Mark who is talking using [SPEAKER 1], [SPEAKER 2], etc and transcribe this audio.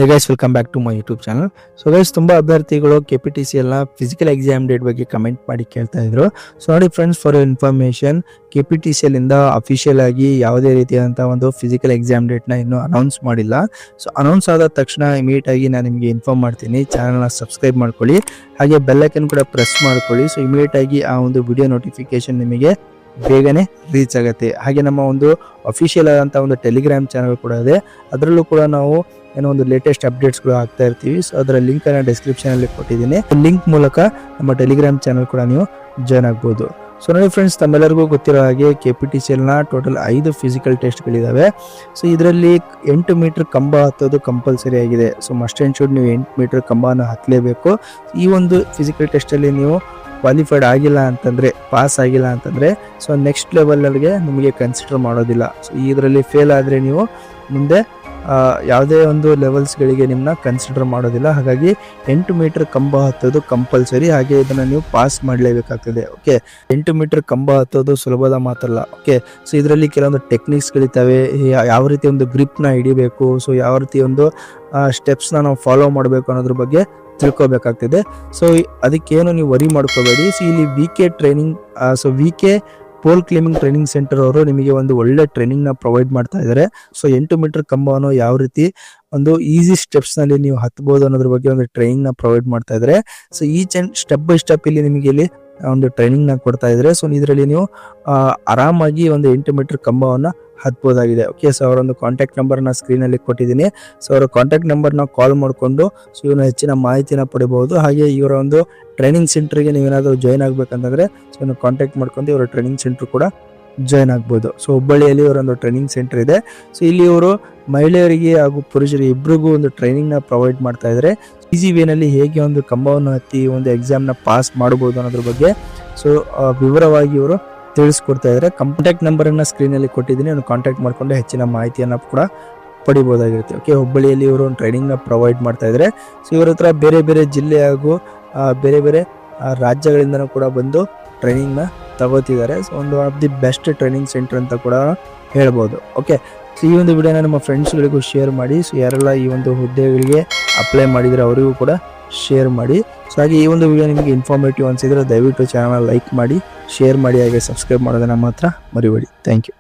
[SPEAKER 1] Hey guys, welcome back to my YouTube channel. So guys, ತುಂಬಾ ಅಭ್ಯರ್ಥಿಗಳು KPTCL ನ physical exam date ಬಗ್ಗೆ comment ಮಾಡಿ ಕೇಳ್ತಾ ಇದ್ರು. ಸೊ ನೋಡಿ ಫ್ರೆಂಡ್ಸ್, ಫಾರ್ ಇನ್ಫಾರ್ಮೇಶನ್, KPTCL ಇಂದ ಅಫಿಷಿಯಲ್ ಆಗಿ ಯಾವುದೇ ರೀತಿಯಾದಂತಹ ಒಂದು ಫಿಸಿಕಲ್ ಎಕ್ಸಾಮ್ ಡೇಟ್ ನ ಇನ್ನೂ ಅನೌನ್ಸ್ ಮಾಡಿಲ್ಲ. ಸೊ ಅನೌನ್ಸ್ ಆದ ತಕ್ಷಣ ಇಮಿಡಿಯೇಟ್ ಆಗಿ ನಾನು ನಿಮಗೆ ಇನ್ಫಾರ್ಮ್ ಮಾಡ್ತೀನಿ. ಚಾನಲ್ ನ ಸಬ್ಸ್ಕ್ರೈಬ್ ಮಾಡ್ಕೊಳ್ಳಿ, ಹಾಗೆ ಬೆಲ್ ಐಕನ್ ಕೂಡ ಪ್ರೆಸ್ ಮಾಡ್ಕೊಳ್ಳಿ. ಸೊ ಇಮಿಡಿಯೇಟ್ ಆಗಿ ಆ ಒಂದು ವಿಡಿಯೋ ನೋಟಿಫಿಕೇಶನ್ ನಿಮಗೆ ಬೇಗನೆ ರೀಚ್ ಆಗುತ್ತೆ. ಹಾಗೆ ನಮ್ಮ ಒಂದು ಅಫಿಷಿಯಲ್ ಆದಂಥ ಒಂದು ಟೆಲಿಗ್ರಾಮ್ ಚಾನಲ್ ಕೂಡ ಇದೆ, ಅದರಲ್ಲೂ ಕೂಡ ನಾವು ಏನೋ ಒಂದು ಲೇಟೆಸ್ಟ್ ಅಪ್ಡೇಟ್ಸ್ಗಳು ಹಾಕ್ತಾ ಇರ್ತೀವಿ. ಸೊ ಅದರ ಲಿಂಕ್ ಅನ್ನ ಡಿಸ್ಕ್ರಿಪ್ಷನ್ ಅಲ್ಲಿ ಕೊಟ್ಟಿದ್ದೀನಿ. ಲಿಂಕ್ ಮೂಲಕ ನಮ್ಮ ಟೆಲಿಗ್ರಾಮ್ ಚಾನಲ್ ಕೂಡ ನೀವು ಜಾಯ್ನ್ ಆಗ್ಬೋದು. ಸೊ ನೋಡಿ ಫ್ರೆಂಡ್ಸ್, ತಮ್ಮೆಲ್ಲರಿಗೂ ಗೊತ್ತಿರೋ ಹಾಗೆ KPTCL ನ ಟೋಟಲ್ 5 ಫಿಸಿಕಲ್ ಟೆಸ್ಟ್ಗಳಿದ್ದಾವೆ. ಸೊ ಇದರಲ್ಲಿ 8 ಮೀಟರ್ ಕಂಬ ಹತ್ತೋದು ಕಂಪಲ್ಸರಿ ಆಗಿದೆ. ಸೊ ಮಸ್ಟ್ ಆ್ಯಂಡ್ ಶುಡ್ ನೀವು 8 ಮೀಟರ್ ಕಂಬನ ಹತ್ತಲೇಬೇಕು. ಈ ಒಂದು ಫಿಸಿಕಲ್ ಟೆಸ್ಟಲ್ಲಿ ನೀವು ಕ್ವಾಲಿಫೈಡ್ ಆಗಿಲ್ಲ ಅಂತಂದರೆ, ಪಾಸ್ ಆಗಿಲ್ಲ ಅಂತಂದರೆ, ಸೊ ನೆಕ್ಸ್ಟ್ ಲೆವೆಲ್ಗೆ ನಿಮಗೆ ಕನ್ಸಿಡರ್ ಮಾಡೋದಿಲ್ಲ. ಸೊ ಇದರಲ್ಲಿ ಫೇಲ್ ಆದರೆ ನೀವು ಮುಂದೆ ಯಾವುದೇ ಒಂದು ಲೆವೆಲ್ಸ್ಗಳಿಗೆ ನಿಮ್ಮನ್ನ ಕನ್ಸಿಡರ್ ಮಾಡೋದಿಲ್ಲ. ಹಾಗಾಗಿ 8 ಮೀಟರ್ ಕಂಬ ಹತ್ತೋದು ಕಂಪಲ್ಸರಿ, ಹಾಗೆ ಇದನ್ನು ನೀವು ಪಾಸ್ ಮಾಡಲೇಬೇಕಾಗ್ತದೆ. ಓಕೆ, 8 ಮೀಟರ್ ಕಂಬ ಹತ್ತೋದು ಸುಲಭದ ಮಾತಲ್ಲ. ಓಕೆ, ಸೊ ಇದರಲ್ಲಿ ಕೆಲವೊಂದು ಟೆಕ್ನಿಕ್ಸ್ಗಳಿದ್ದಾವೆ. ಯಾವ ರೀತಿ ಒಂದು ಗ್ರಿಪ್ನ ಹಿಡಿಬೇಕು, ಸೊ ಯಾವ ರೀತಿ ಒಂದು ಸ್ಟೆಪ್ಸ್ನ ನಾವು ಫಾಲೋ ಮಾಡಬೇಕು ಅನ್ನೋದ್ರ ಬಗ್ಗೆ ತಿಳ್ಕೊಬೇಕಾಗ್ತದೆ. ಸೊ ಅದಕ್ಕೇನು ನೀವು ವರಿ ಮಾಡ್ಕೋಬೇಡಿ. ಸೊ ಇಲ್ಲಿ VK training, so VK pole climbing training centre ಅವರು ನಿಮಗೆ ಒಂದು ಒಳ್ಳೆ ಟ್ರೈನಿಂಗ್ ನ ಪ್ರೊವೈಡ್ ಮಾಡ್ತಾ ಇದ್ದಾರೆ. ಸೊ 8 ಮೀಟರ್ ಕಂಬವನ್ನು ಯಾವ ರೀತಿ ಒಂದು ಈಸಿ ಸ್ಟೆಪ್ಸ್ ನಲ್ಲಿ ನೀವು ಹತ್ಬಹುದು ಅನ್ನೋದ್ರ ಬಗ್ಗೆ ಒಂದು ಟ್ರೈನಿಂಗ್ ನ ಪ್ರೊವೈಡ್ ಮಾಡ್ತಾ ಇದ್ದಾರೆ. So each and step by step ಇಲ್ಲಿ ನಿಮಗೆ ಇಲ್ಲಿ ಒಂದು ಟ್ರೈನಿಂಗ್ ನ ಕೊಡ್ತಾ ಇದ್ದಾರೆ. ಸೊ ಇದರಲ್ಲಿ ನೀವು ಆರಾಮಾಗಿ ಒಂದು 8 ಮೀಟರ್ ಕಂಬವನ್ನ ಹತ್ಬೋದಾಗಿದೆ. ಓಕೆ, ಸೊ ಅವರ ಒಂದು ಕಾಂಟ್ಯಾಕ್ಟ್ ನಂಬರ್ನ ಸ್ಕ್ರೀನಲ್ಲಿ ಕೊಟ್ಟಿದ್ದೀನಿ. ಸೊ ಅವರ ಕಾಂಟ್ಯಾಕ್ಟ್ ನಂಬರ್ನ ಕಾಲ್ ಮಾಡಿಕೊಂಡು ಸೊ ಇವನ್ನ ಹೆಚ್ಚಿನ ಮಾಹಿತಿನ ಪಡಿಬಹುದು. ಹಾಗೆ ಇವರ ಒಂದು ಟ್ರೈನಿಂಗ್ ಸೆಂಟರ್ಗೆ ನೀವೇನಾದರೂ ಜಾಯ್ನ್ ಆಗ್ಬೇಕಂತಂದ್ರೆ ಸೊ ಇವನ್ನ ಕಾಂಟ್ಯಾಕ್ಟ್ ಮಾಡ್ಕೊಂಡು ಇವರ ಟ್ರೈನಿಂಗ್ ಸೆಂಟರ್ ಕೂಡ ಜಾಯ್ನ್ ಆಗ್ಬೋದು. ಸೊ ಹುಬ್ಬಳ್ಳಿಯಲ್ಲಿ ಇವರೊಂದು ಟ್ರೈನಿಂಗ್ ಸೆಂಟರ್ ಇದೆ. ಸೊ ಇಲ್ಲಿ ಇವರು ಮಹಿಳೆಯರಿಗೆ ಹಾಗೂ ಪುರುಷರಿಗೆ ಇಬ್ಬರಿಗೂ ಒಂದು ಟ್ರೈನಿಂಗ್ ನ ಪ್ರೊವೈಡ್ ಮಾಡ್ತಾ ಇದ್ದಾರೆ. ಈಸಿ ವೇನಲ್ಲಿ ಹೇಗೆ ಒಂದು ಕಂಬವನ್ನು ಹತ್ತಿ ಒಂದು ಎಕ್ಸಾಮ್ನ ಪಾಸ್ ಮಾಡಬಹುದು ಅನ್ನೋದ್ರ ಬಗ್ಗೆ ಸೊ ವಿವರವಾಗಿ ಇವರು ತಿಳಿಸ್ಕೊಡ್ತಾ ಇದ್ದಾರೆ. ಕಾಂಟ್ಯಾಕ್ಟ್ ನಂಬರನ್ನು ಸ್ಕ್ರೀನಲ್ಲಿ ಕೊಟ್ಟಿದ್ದೀನಿ, ಅದನ್ನು ಕಾಂಟ್ಯಾಕ್ಟ್ ಮಾಡಿಕೊಂಡು ಹೆಚ್ಚಿನ ಮಾಹಿತಿಯನ್ನು ಕೂಡ ಪಡಿಬೋದಾಗಿರುತ್ತೆ. ಓಕೆ, ಹುಬ್ಬಳ್ಳಿಯಲ್ಲಿ ಇವರು ಒಂದು ಟ್ರೈನಿಂಗ್ನ ಪ್ರೊವೈಡ್ ಮಾಡ್ತಾ ಇದ್ದಾರೆ. ಸೊ ಇವರ ಹತ್ರ ಬೇರೆ ಬೇರೆ ಜಿಲ್ಲೆ ಹಾಗೂ ಬೇರೆ ಬೇರೆ ರಾಜ್ಯಗಳಿಂದನೂ ಕೂಡ ಬಂದು ಟ್ರೈನಿಂಗ್ನ ತಗೋತಿದ್ದಾರೆ. ಸೊ ಒಂದು of the best training centre ಅಂತ ಕೂಡ ಹೇಳ್ಬೋದು. ಓಕೆ, ಸೊ ಈ ಒಂದು ವಿಡಿಯೋನ ನಮ್ಮ ಫ್ರೆಂಡ್ಸ್ಗಳಿಗೂ ಶೇರ್ ಮಾಡಿ. ಸೊ ಯಾರೆಲ್ಲ ಈ ಒಂದು ಹುದ್ದೆಗಳಿಗೆ ಅಪ್ಲೈ ಮಾಡಿದರೆ ಅವರಿಗೂ ಕೂಡ ಶೇರ್ ಮಾಡಿ. ಸೊ ಹಾಗೆ ಈ ಒಂದು ವಿಡಿಯೋ ನಿಮಗೆ ಇನ್ಫಾರ್ಮೇಟಿವ್ ಅನಿಸಿದ್ರೆ ದಯವಿಟ್ಟು ಚಾನಲ್ ಲೈಕ್ ಮಾಡಿ, ಶೇರ್ ಮಾಡಿ, ಹಾಗೆ ಸಬ್ಸ್ಕ್ರೈಬ್ ಮಾಡೋದನ್ನ ಮಾತ್ರ ಮರಿಬೇಡಿ. Thank you.